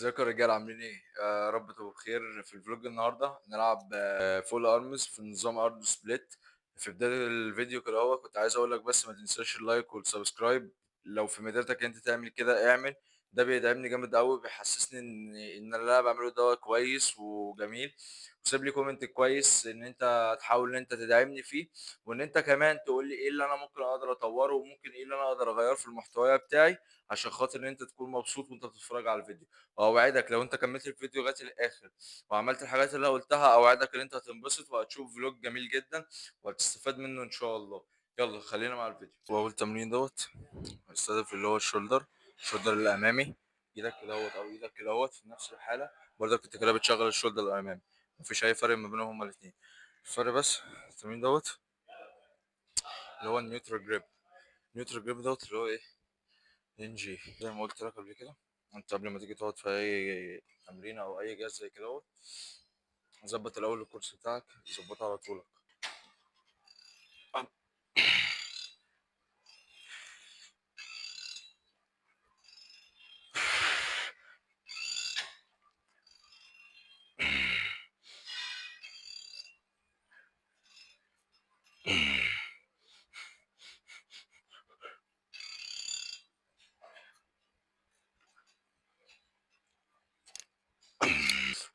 ازيكم يا رجاله عاملين ايه؟ يا رب تبقوا بخير. في الفلوج النهارده نلعب فول ارمز في نظام ارض سبليت. في بدايه الفيديو كده هو كنت عايز اقول لك بس ما تنساش اللايك والسبسكرايب. لو في مدينتك انت تعمل كده اعمل. ده بيدعمني جامد قوي، بيحسسني ان اللي انا بعمله ده كويس وجميل. وسيب لي كومنت كويس ان انت تحاول ان انت تدعمني فيه، وان انت كمان تقول لي ايه اللي انا ممكن اقدر اطوره، وممكن ايه اللي انا اقدر اغيره في المحتوى بتاعي عشان خاطر ان انت تكون مبسوط وانت بتتفرج على الفيديو. واوعدك لو انت كملت الفيديو لغايه الاخر وعملت الحاجات اللي انا قلتها، اوعدك ان انت هتنبسط وهتشوف فلوج جميل جدا وهتستفاد منه ان شاء الله. يلا خلينا مع الفيديو. واول تمرين هستهدف اللي هو الشولدر الامامي. ايدك كده او ايدك كده في نفس الحاله. برضك انت كده بتشغل الشولدر الامامي. مفيش اي فرق ما بينهم هما الاثنين. الفرق بس التمرين اللي هو النيوترال جريب. النيوترال جريب اللي هو ايه؟ انجي زي ما قلت لك قبل كده. انت قبل ما تيجي تقعد في اي تمرين او اي جهاز زي كده ظبط الاول الكورس بتاعك، ظبطه على طولك.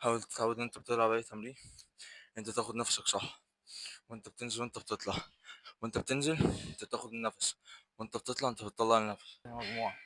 حاول تتعود ان انت بتلعب اي تمرين انت تاخد نفسك صح، وانت بتنزل وانت بتطلع. وانت بتنزل انت تاخد النفس، وانت بتطلع انت بتطلع النفس. مجموعة.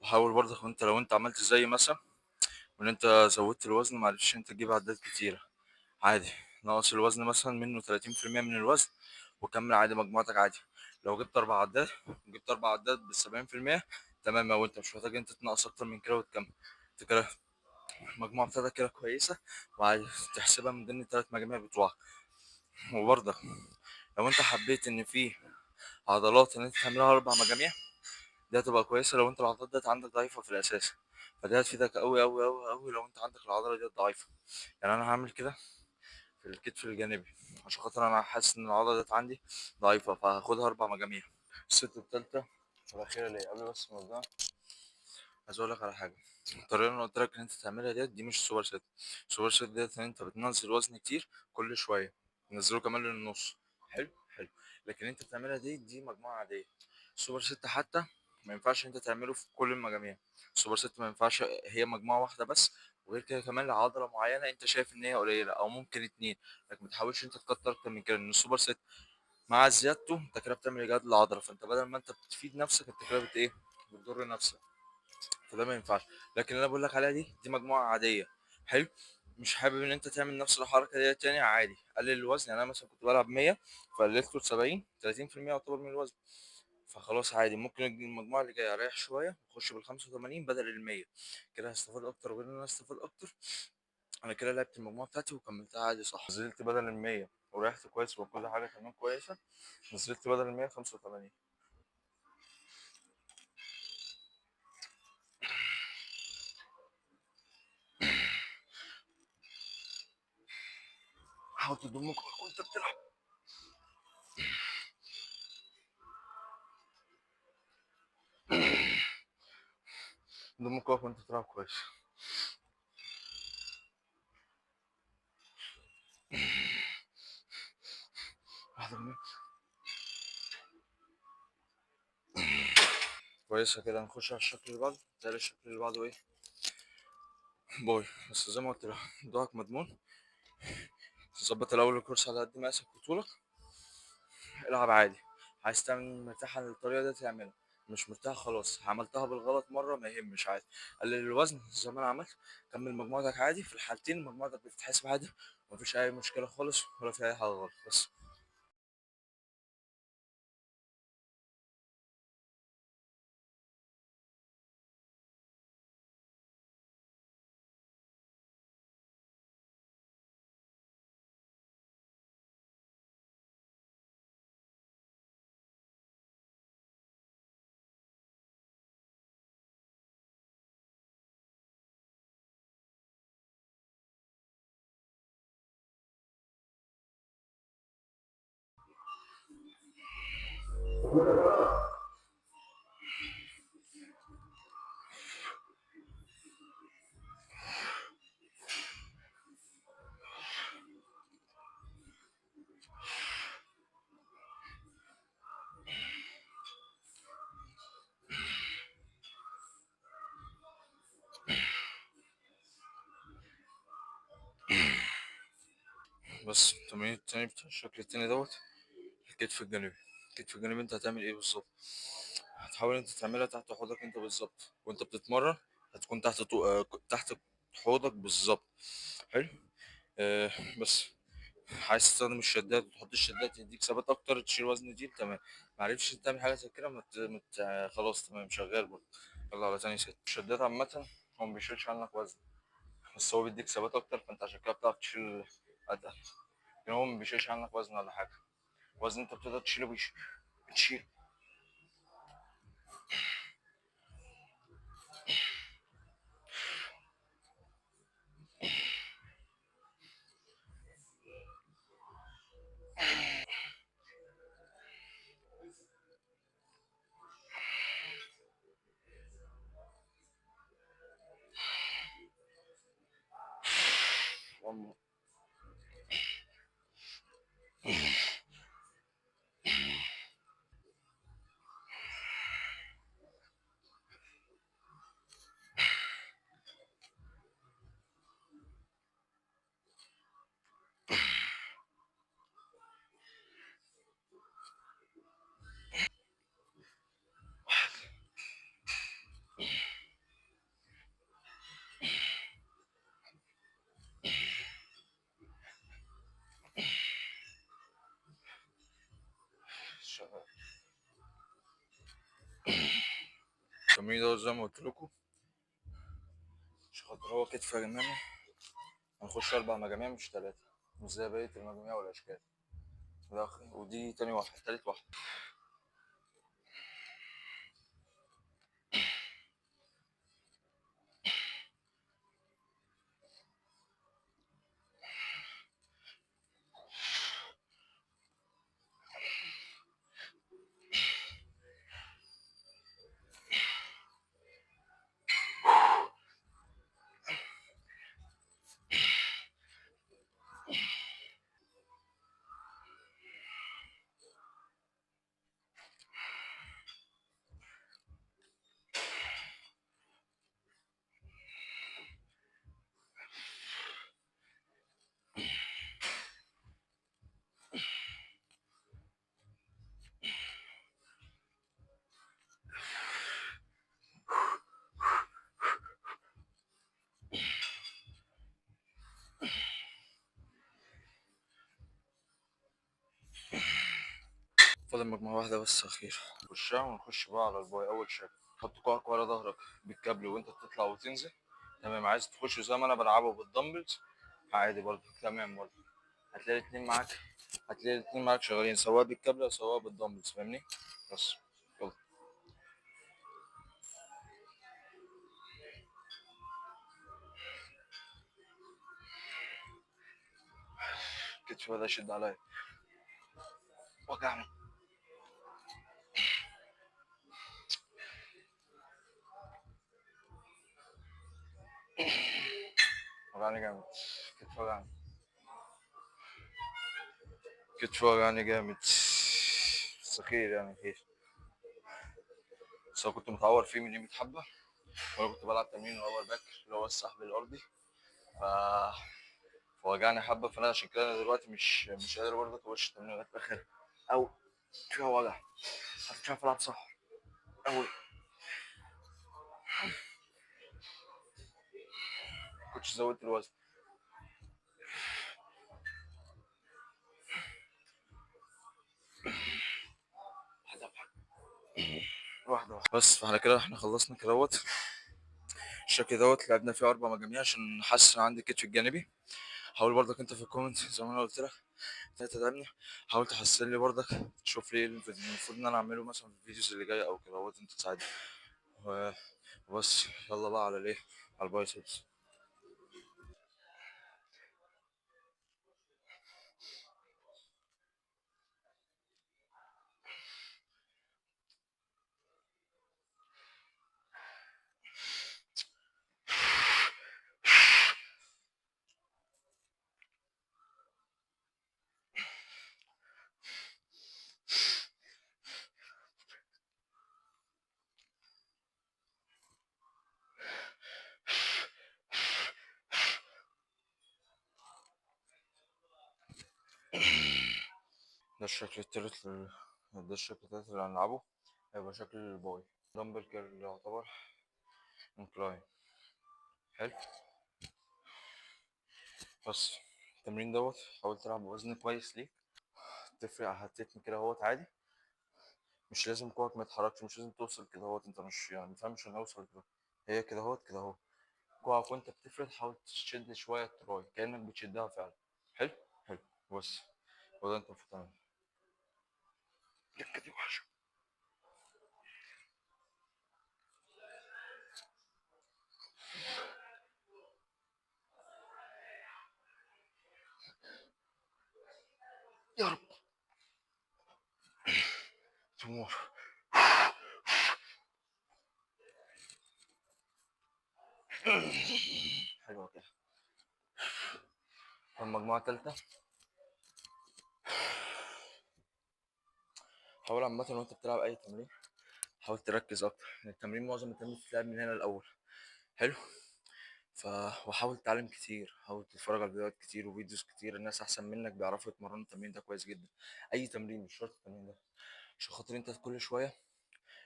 وحاول برضك وانت لو انت عملت زي مثلا وان انت زودت الوزن، معلش انت تجيب عدات كتيرة عادي. ناقص الوزن مثلا منه 30% من الوزن، وكمل عادي مجموعتك عادي. لو جبت 4 عدات، جبت 4 عدات ب70%، تمام. او انت مش محتاج انت تنقص اكتر من كده وتكمل. انت كده المجموعة بتاعتك كده كويسة، وعايز تحسبها من ضمن ال3 مجاميع بتوعك. وبرضه لو انت حبيت ان في عضلات ان انت تعملها 4 مجاميع، دي هتبقى كويسة لو انت العضلات ديت عندك ضعيفة في الأساس. فدي هتفيدك أوي أوي أوي أوي لو انت عندك العضلة ديت ضعيفة. يعني أنا هعمل كده في الكتف الجانبي عشان خاطر أنا حاسس إن العضلة ديت عندي ضعيفة، فهاخدها 4 مجاميع. الست التالتة والأخيرة ليا قبل بس ما نبدأ، عايز أقول لك على حاجة. الطريقة اللي أنا قلت لك إن أنت تعملها دي مش سوبر ست. سوبر ست ديت إن أنت بتنزل وزن كتير كل شوية، تنزله كمان للنص. حلو حلو. لكن أنت بتعملها دي مجموعة عادية. سوبر ست حتى ما ينفعش أنت تعمله في كل المجاميع. سوبر ست ما ينفعش هي مجموعة واحدة بس. وغير كده كمان لعضلة معينة أنت شايف إن هي قليلة أو ممكن اتنين. لكن ما تحاولش أنت تكتر أكتر من كده، لأن السوبر ست مع زيادته أنت كده بتعمل إجهاد للعضلة، فأنت بدل ما أنت بتفيد نفسك أنت كده إيه؟ بتضر نفسك. فده ما ينفعش. لكن اللي انا بقول لك عليها دي مجموعه عاديه. حلو. مش حابب ان انت تعمل نفس الحركه دي تاني، عادي قلل الوزن. يعني انا مثلا كنت بلعب 100، فقللته ل 70، 30% يعتبر من الوزن. فخلاص عادي ممكن المجموعه اللي جايه اريح شويه واخش بال 85 بدل ال 100. كده هستفاد اكتر، وغير ان انا هستفاد اكتر انا كده لعبت المجموعه بتاعتي وكملتها عادي صح. نزلت بدل ال 100 وريحت كويس وكل حاجه كمان كويسه. نزلت بدل ال 100 85. حاول تضمك وانت بتلعب. ضمك وانت بتلعب كويس. واحدة منهم. كويسة كده. نخش على الشكل اللي بعده. تاني الشكل اللي بعده ايه؟ باي. بس زي ما قلت لك ضهرك مضمون. تظبط الأول الكورس على قد مقاسك وطولك. العب عادي. عايز تعمل مرتاح على الطريقة دي تعملها، مش مرتاح خلاص، عملتها بالغلط مرة ما يهمش عادي، قلل الوزن زي ما انا عملت، كمل مجموعتك عادي، في الحالتين مجموعتك بتتحسب عادي، ومفيش اي مشكلة خالص ولا في اي حاجة غلط بس. بس التمرين التاني بتاع الشكل التاني دوت، الكتف الجانبي. الكتف الجانبي انت هتعمل ايه بالظبط؟ هتحاول انت تعملها تحت حوضك انت بالظبط، وانت بتتمرن هتكون تحت حوضك بالظبط. حلو. آه بس عايز تستخدم الشدات وتحط الشدات يديك ثبات اكتر، تشيل وزن تقيل، تمام. معرفتش تعمل حاجه زي كده خلاص تمام شغال برضه. يلا على تاني ست. الشدات عامه هو ما بيشيلش عنك وزن، بس هو بيديك ثبات اكتر، فانت عشان كده بتعرف تشيل اتقل. لكن هو ما بيشيلش عنك وزن ولا حاجه، وزن انت بتقدر تشيله بتشيل. شغال. التمرين ده زي ما قلت لكم، عشان خاطر هو كتف امامي، هنخش 4 مجاميع مش 3، مش زي بقية المجاميع والأشكال. ودي تاني واحدة، تالت واحدة. فاضل مجموعة واحدة بس أخيرة نخشها، ونخش بقى على الباي. أول شكل حط كوعك ورا ظهرك بالكابل وأنت بتطلع وتنزل، تمام. عايز تخش زي ما أنا بلعبه بالدمبلز عادي برضه، تمام برضه. هتلاقي الاتنين معاك، هتلاقي الاتنين معاك شغالين، سواء بالكابل أو سواء بالدمبلز، فاهمني؟ بس يلا. كتفي بدأ يشد عليا، وجعني، وجعني جامد. كتفي وجعني، كتفي وجعني جامد، بس خير يعني خير. بس أنا كنت متعور فيه من يومين حبة، وأنا كنت بلعب تمرين الأول باك اللي هو السحب الأرضي، ف فوجعني حبة، فأنا عشان كده أنا دلوقتي مش قادر برضه أخش التمرين لغاية الآخر، أو فيها وجع، مش عارف ألعب صح. أوي. كنتش زودت الوزن. واحدة واحدة بس. فاحنا كده احنا خلصنا كدهوت الشكل دوت. لعبنا فيه 4 مجاميع عشان نحسن عندي الكتف الجانبي. حاول برضك انت في الكومنت زي ما انا قلت لك تدعمني. حاول تحسن لي برضك، تشوف لي ايه المفروض ان انا اعمله مثلا في الفيديوز اللي جايه او كده انت تساعدني. و- وبس. يلا بقى على الايه، على البايسبس. ده الشكل التالت ده الشكل التالت اللي هنلعبه. هيبقى شكل الباي دمبل كيرل يعتبر انكلاين. حلو. بس التمرين حاول تلعب بوزن كويس ليك. تفرق هتتني كده عادي. مش لازم كوعك ما يتحركش، مش لازم توصل كده انت مش يعني مفهمش ان اوصل كده. هي كده كده كوعك وانت بتفرد حاول تشد شويه التراي كانك بتشدها فعلا. حلو. حلو. بص، هو ده انت المفروض تعمله. الدكه دي وحشه. يا رب. تمور. حلوه كده. المجموعه الثالثه. حاول عامه وانت بتلعب اي تمرين حاول تركز اكتر لأن التمرين معظم التمرين بتتلعب من هنا الاول. حلو. ف وحاول تتعلم كتير، حاول تتفرج على فيديوهات كتير وفيديوز كتير. الناس احسن منك بيعرفوا يتمرنوا التمرين ده كويس جدا. اي تمرين مش شرط التمرين ده، عشان خاطر انت كل شويه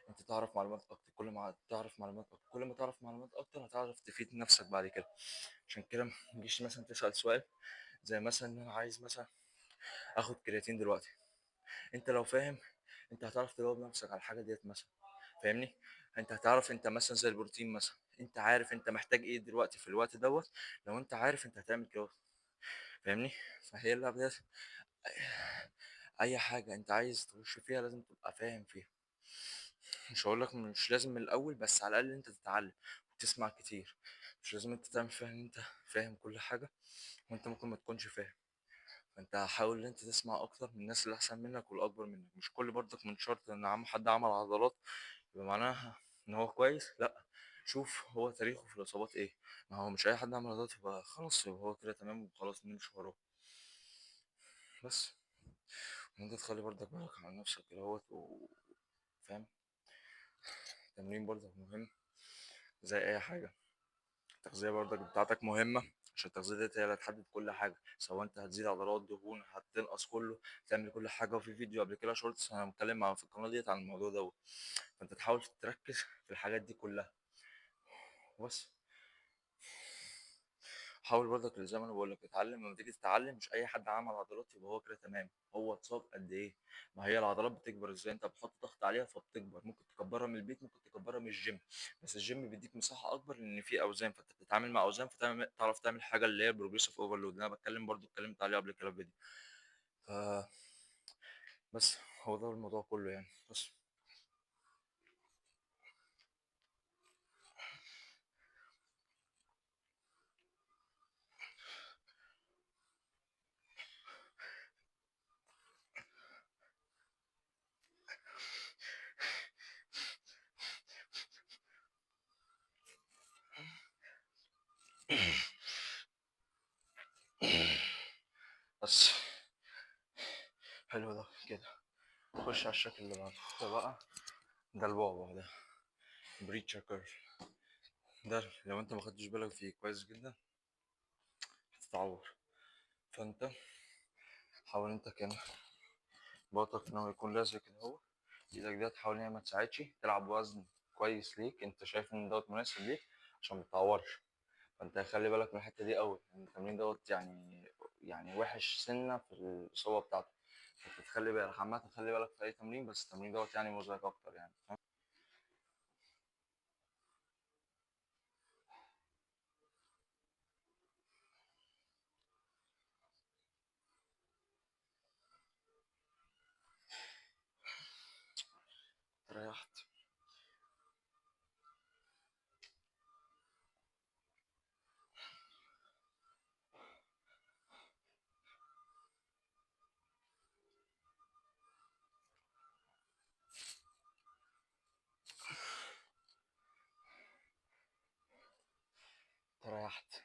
انت تعرف معلومات اكتر. كل ما تعرف معلومات اكتر، كل ما تعرف معلومات اكتر هتعرف تفيد نفسك بعد كده. عشان كده ما تجيش مثلا تسأل سؤال زي مثلا ان انا عايز مثلا اخد كرياتين دلوقتي. انت لو فاهم انت هتعرف تجاوب نفسك على الحاجه ديت مثلا. فاهمني؟ انت هتعرف انت مثلا زي البروتين مثلا، انت عارف انت محتاج ايه دلوقتي في الوقت لو انت عارف انت هتعمل كده. فاهمني؟ فهي اللعبه ديت اي حاجه انت عايز تخش فيها لازم تبقى فاهم فيها. مش هقول لك مش لازم من الاول، بس على الاقل انت تتعلم وتسمع كتير. مش لازم انت تعمل فيها ان انت فاهم كل حاجه وانت ممكن ما تكونش فاهم. فانت حاول ان انت تسمع اكتر من الناس اللي احسن منك والاكبر منك. مش كل برضك من شرط ان حد عمل عضلات يبقى معناها ان هو كويس، لا. شوف هو تاريخه في الاصابات ايه. ما هو مش اي حد عمل عضلات يبقى خلاص يبقى هو كده تمام وخلاص نمشي وراه. بس ان انت تخلي برضك بالك على نفسك كده فاهم. التمرين برضك مهم زي اي حاجه. التغذية برضك بتاعتك مهمة، عشان التغذية ديت هي اللي هتحدد كل حاجة. سواء انت هتزيد عضلات دهون هتنقص كله، تعمل كل حاجة. وفي فيديو قبل كده شورتس انا متكلم في القناة ديت عن الموضوع فانت تحاول تركز في الحاجات دي كلها. بس حاول برضك زي ما انا بقول لك اتعلم. لما تيجي تتعلم مش اي حد عمل عضلات يبقى هو كده تمام. هو اتصاب قد ايه؟ ما هي العضلات بتكبر ازاي؟ انت بتحط ضغط عليها فبتكبر. ممكن تكبرها من البيت، ممكن تكبرها من الجيم. بس الجيم بيديك مساحه اكبر لان في اوزان، فانت بتتعامل مع اوزان تعرف تعمل حاجه اللي هي بروجريسيف اوفرلود اللي انا بتكلم برضو اتكلمت عليه قبل كده في فيديو. ف بس هو ده الموضوع كله يعني. بس بس حلو ده كده. خش على الشكل اللي بعده. ده بقى ده البعبع ده، بريتشر كيرل. ده لو انت ما خدتش بالك فيه كويس جدا هتتعور. فانت حاول انت كده بطنك ان هو يكون لازق كده ايدك دي تحاول ان هي ما تساعدش تلعب وزن كويس ليك، انت شايف ان دوت مناسب ليك عشان ما تتعورش. فانت خلي بالك من الحته دي قوي، لان التمرين دوت يعني وحش سنه في الاصابه بتاعته. فانت تخلي بالك عامه، خلي بالك في اي تمرين، بس التمرين دوت يعني مزعج اكتر يعني، فاهم؟ ريحت. ريحت.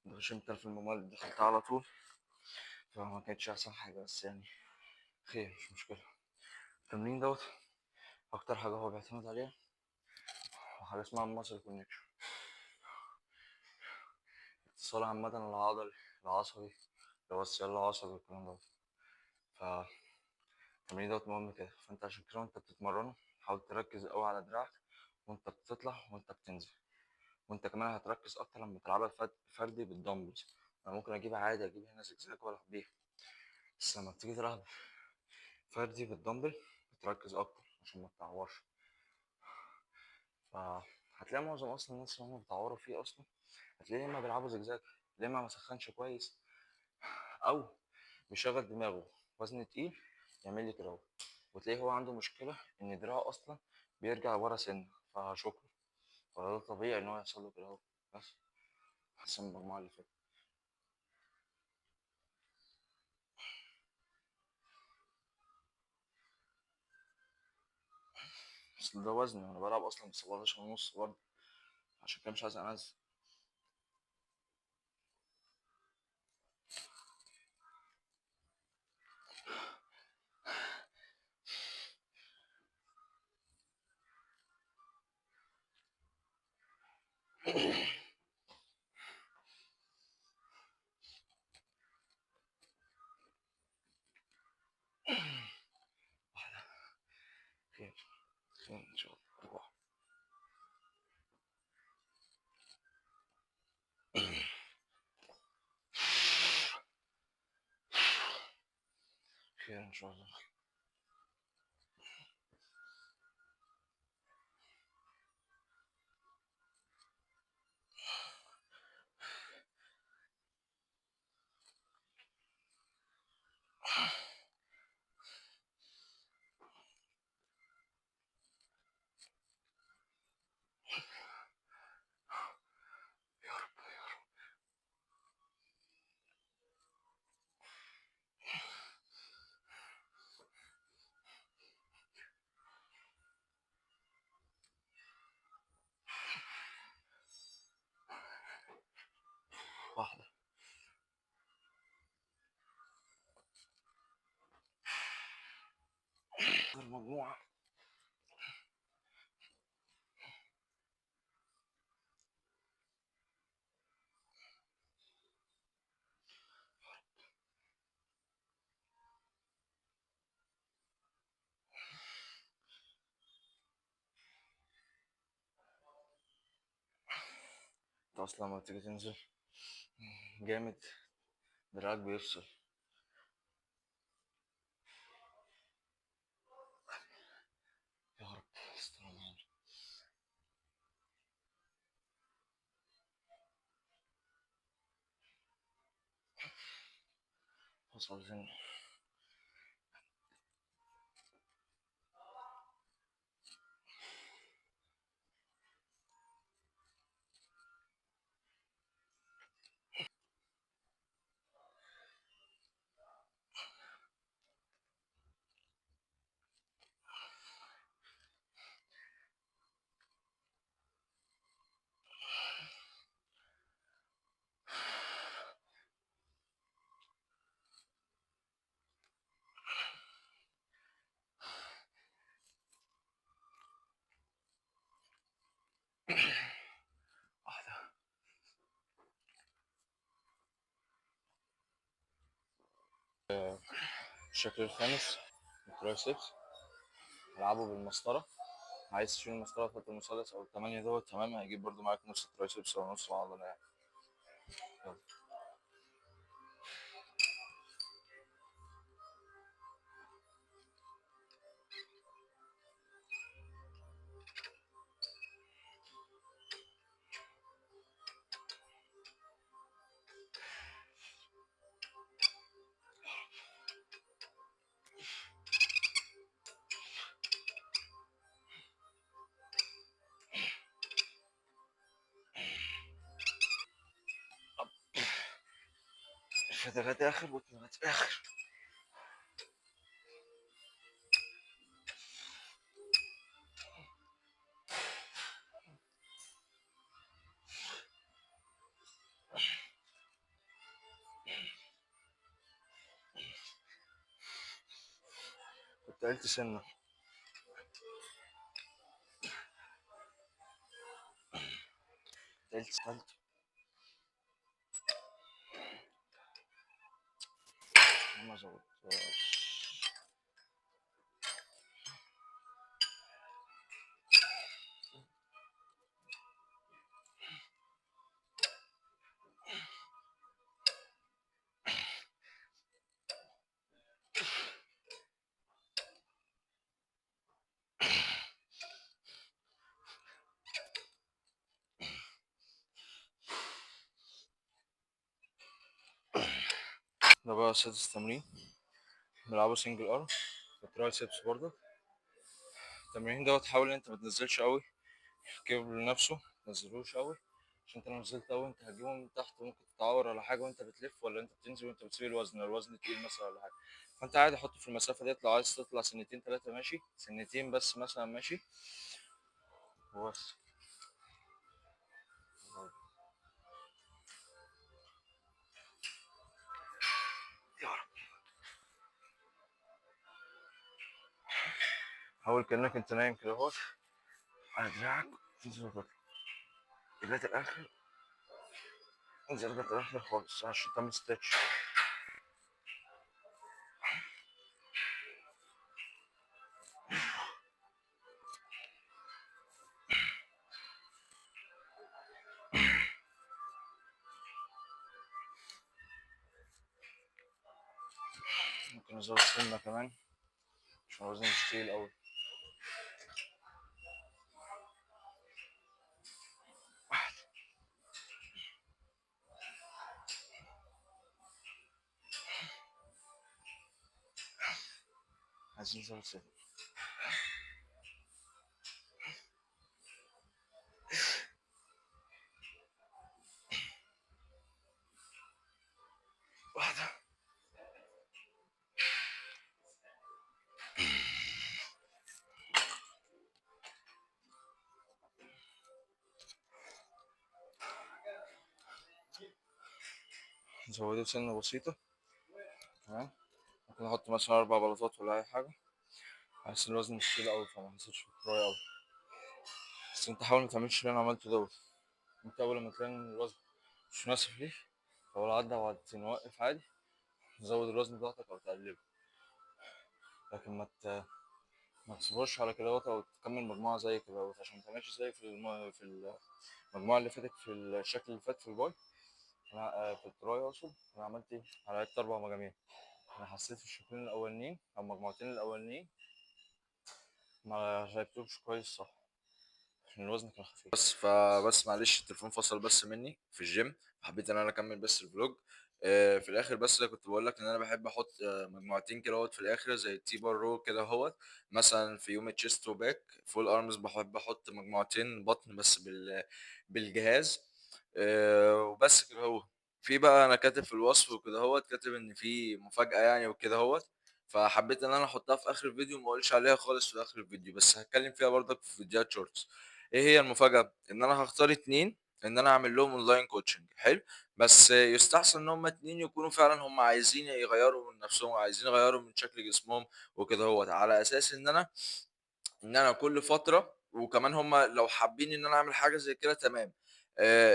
مش انت في الممال دخلت على طول، فما كانتش احسن حاجه، بس يعني خير مش مشكله. التمرين دوت اكتر حاجه هو بيعتمد عليها حاجه اسمها muscle connection، اتصال عامه العضلي العصبي، اللي هو السيال العصبي والكلام دوت. فالتمرين دوت مهم كده، فانت عشان كده وانت بتتمرنه حاول تركز قوي على دراعك وانت بتطلع وانت بتنزل. وانت كمان هتركز اكتر لما تلعبها فردي بالدمبلز. انا ممكن اجيب عادي، اجيب هنا زجزاج والعب بيها، بس لما بتيجي تلعب فردي بالدمبل بتركز اكتر عشان ما تتعورش. فهتلاقي معظم اصلا الناس اللي هم بيتعوروا فيه اصلا هتلاقيه اما بيلعبوا زجزاج، يا اما ما سخنش كويس، او بيشغل دماغه وزن تقيل يعمل لي كده اهو. وتلاقيه هو عنده مشكله ان دراعه اصلا بيرجع ورا سنه، فشكرا. فده طبيعي ان هو يحصل له كده اهو، بس احسن المجموعه اللي فاتت. بس ده وزني وانا بلعب اصلا ب 17 ونص برضه، عشان كده مش عايز انزل. خير. خير ان شاء الله أرواح. خير ان شاء الله. واحدة. المجموعة. انت اصلا لما تيجي تنزل جامد دراعك بيفصل. عاوزين. واحدة. الشكل الخامس الترايسبس، هلعبه بالمسطرة. عايز تشيل المسطرة خط المثلث أو التمانية دوت تمام، هيجيب برضو معاك نص الترايسبس أو نص العضلة يعني. يلا. فترات آخر وتمرات آخر. كنت قلت سنة. قلت سنة. ما زودتهاش. ده بقى سادس تمرين، بنلعبه سنجل ارم الترايسبس برضه. التمرين دوت حاول ان انت ما تنزلش قوي الكيبل نفسه، متنزلوش قوي، عشان انت لو نزلت قوي انت هتجيبه من تحت ممكن تتعور ولا حاجه وانت بتلف، ولا انت بتنزل وانت بتسيب الوزن لو الوزن تقيل مثلا ولا حاجه. فانت عادي حطه في المسافه ديت، لو عايز تطلع سنتين تلاتة ماشي، سنتين بس مثلا ماشي وبس. يا رب. حاول كأنك انت نايم كده اهوت على دراعك، تنزل وتطلع لغاية الآخر، انزل لغاية الآخر خالص عشان تعمل ستريتش. ممكن ازود سنة كمان عشان الوزن مش تقيل أوي. عايزين نزود سنة. واحدة. نزوده سنة بسيطة. تمام. ممكن احط مثلا 4 بلاطات ولا اي حاجة، بحس ان الوزن مش تقيل اوي فما حسيتش بالكراية اوي. بس انت حاول متعملش اللي انا عملته دوت. انت اول لما تلاقي ان الوزن مش مناسب ليك، فولا عدى او عدتين وقف عادي، زود الوزن بتاعتك او تقلبه. لكن ما تصبرش على كده او تكمل مجموعة زي كده عشان متعملش زي في المجموعة اللي فاتت في الشكل اللي فات في الباي. انا في التراي اقصد، انا عملت ايه؟ انا لعبت 4 مجاميع. انا حسيت في الشوطين الاولانيين او المجموعتين الاولانيين ما لعبتهمش كويس صح، عشان الوزن كان خفيف. بس معلش التليفون فصل بس مني في الجيم، حبيت ان انا اكمل بس الفلوج. في الآخر بس كنت باقول لك إن أنا باحب أحُط مجموعتين كده أهوّة في الآخر زي الT bar row كده أهوّة، مثلًا في يوم الchest وback full arms باحب أحُط مجموعتين بطن بس بالجهاز وبس كده أهوّة. في بقى أنا كاتب في الوصف وكده أهوّة، كاتب إن في مفاجأة يعني وكده أهوّة، فحبيت إن أنا أحُطّها في آخر الفيديو وما أقولش عليها خالص في آخر الفيديو، بس هاتكلّم فيها برضك في فيديوهات shorts. إيه هي المفاجأة؟ إن أنا هاختار 2 إن أنا أعمل لهم online coaching حلو؟ بس يُستحسن إن هُم 2 يكونوا فعلًا هُم عايزين يغيّروا من نَفْسهم، عايزين يغيّروا من شكل جسمهم وكده أهوّة، على أساس إن أنا كل فترة وكمان هُم لو حابين إن أنا أعمل حاجة زي كده تمام،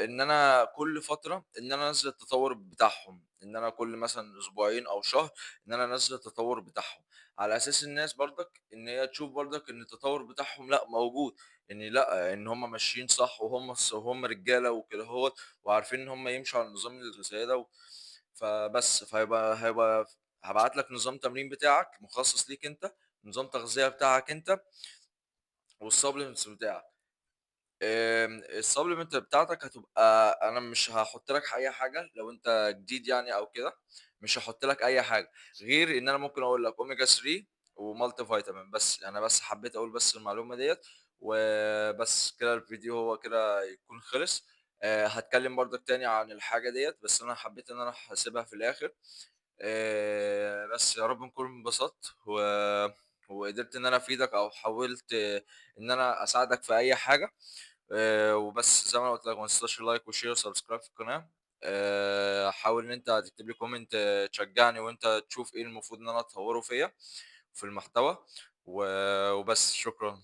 إن أنا كل فترة إن أنا أنزّل التطوّر بتاعهم، إن أنا كل مثلًا أسبوعين أو شهر إن أنا أنزّل التطوّر بتاعهم، على أساس الناس برضك إن هي تشوف برضك إن التطوّر بتاعهم لأ موجود، إن لأ، إن هُم ماشيين صح وهُم رجالة وكده أهوّة، وعارفين إن هُم يمشوا على النظام الغذائي ده فبس، هيبقى هابعت لك نظام تمرين بتاعك مخصص ليك أنت، نظام تغذية بتاعك أنت والsupplements بتاعك. الsupplement بتاعتك هتبقى أنا مش هاحُط لك أي حاجة لو أنت جديد يعني أو كده، مش هاحُط لك أي حاجة، غير إن أنا ممكن أقول لك omega 3 وmulti vitamin بس، أنا بس حبّيت أقول بس المعلومة ديّة، وبس كده الفيديو هو كده يكون خلص. هاتكلّم برضك تاني عن الحاجة ديّة، بس أنا حبّيت إن أنا هاسيبها في الآخر. بس يا رب نكون انبسطت وقدرت إن أنا أفيدك أو حاولت إن أنا أساعدك في أي حاجة. وبس زي ما أنا قُلت لك ما تنساش اللايك وshare وsubscribe في القناة. حاول إن أنت تكتب لي comment تشجعني وأنت تشوف إيه المفروض إن أنا أطوّره فيّا في المحتوى، وبس شكرًا.